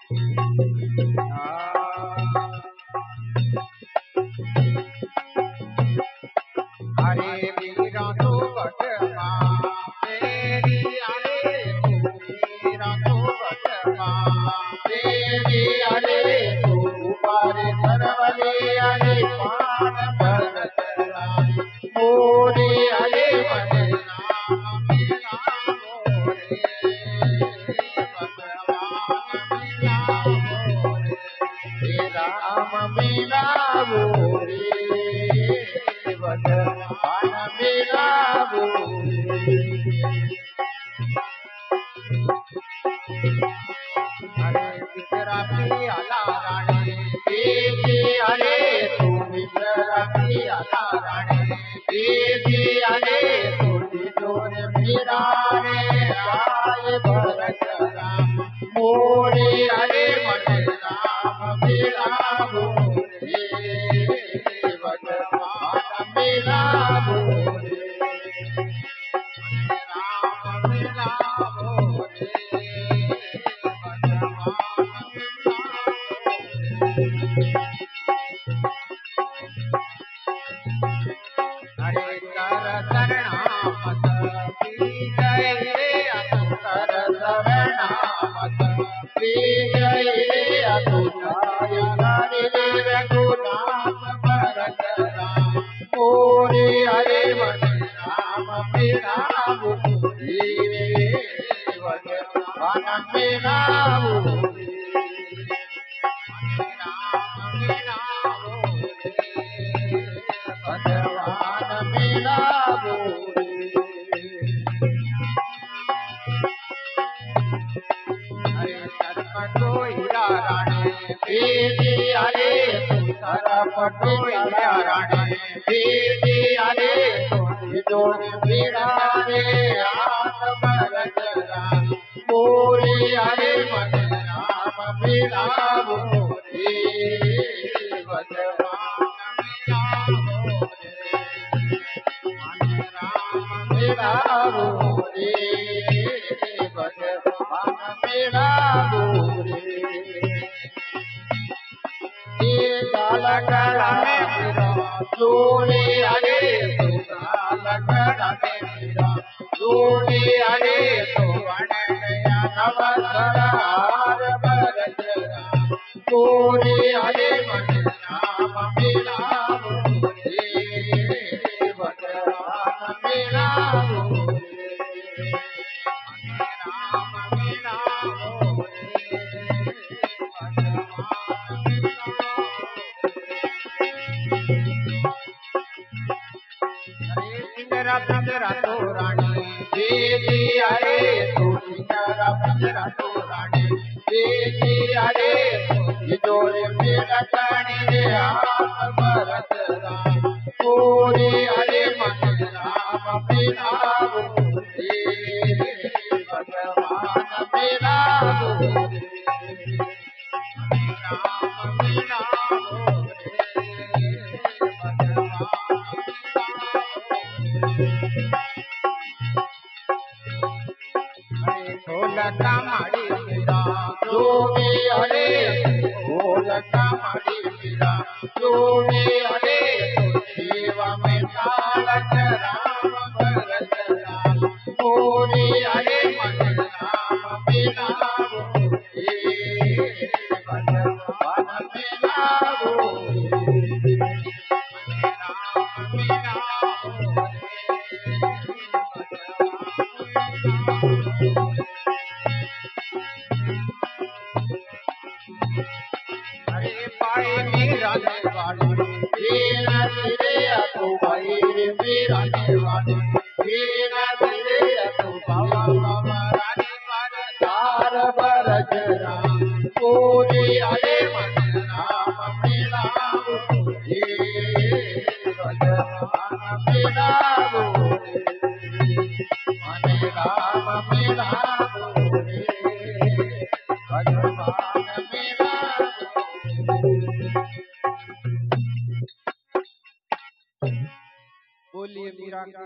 अरे मीरा तो बटवा तेरी, अरे मीरा तो बटवा तेरी, अरे तू बारे सरवले अरे पान भरत राम मोरे, अरे मन राम मेरा मोरे भगवान मेरा मोरे, हे राम मेरा मोरे भगवान मेरा मोरे। अरे विश्रामी आला राणे देवी, अरे तू विश्रामी आला राणे देवी, अरे तुझी दोन मेरा रे आय भरत राम मोरे, अरे मन राम मेरा मोरे भगवान मेरा मोरे, राम मेरा मोरे हरे कर शरणामत जय रे कर शरणामत जय रे हरे रघुनाथ भरत राम मोरे, हरे मन राम मेरा मोरे भगवान मेरा मोरे, राम मेरा मोरे भगवान मेरा मोरे। हरे सरपटो हीरा राणे देवी, अरे तू सरपटो हीरा राणे देवी, अरे तुझी दोन मेरा रे हाथ भरत राम मोरे, अरे मन राम मेरा मोरे भगवान मेरा मोरे, मन राम मेरा मोरे भगवान मेरा मोरे। ये कालकड़ा में मेरा जोड़े, अरे तू कालकड़ा में मेरा जोड़े, अरे तो बन गया नवसरार भरत राम मोरे, अरे मन राम मेरा मोरे भगवान मेरा मोरे, राम मेरा मोरे भगवान मेरा हरे सिंगरा पिंजरा तो रानी देवी, अरे तू सिंगरा पिंजरा तो रानी देवी, अरे तुझी जोड़े मेरा कणी रे हाथ भरत राम मोरे, अरे मन राम मेरा मोरे भगवान मेरा मोरे, राम मेरा मोरे भगवान हरे ढोलका माड़ी मेरा जोगे, अरे ढोलका माड़ी मेरा जोगे, अरे सेवा में तालक राम भरत राम मोरे, अरे मन राम मेरा मोरे भगवान मेरा मोरे, राम मेरा मोरे हरे पाए मेरा देवानी तेरा तेरे तू भाई मेरा देवानी तेरा तेरे तू बाबा बाबा रानी पर तार बरज राम मोरे, अरे मन राम मेरा मोरे भगवान मेरा मोरे, मन राम मेरा मोरे भगवान मेरा बोलिए मीरा की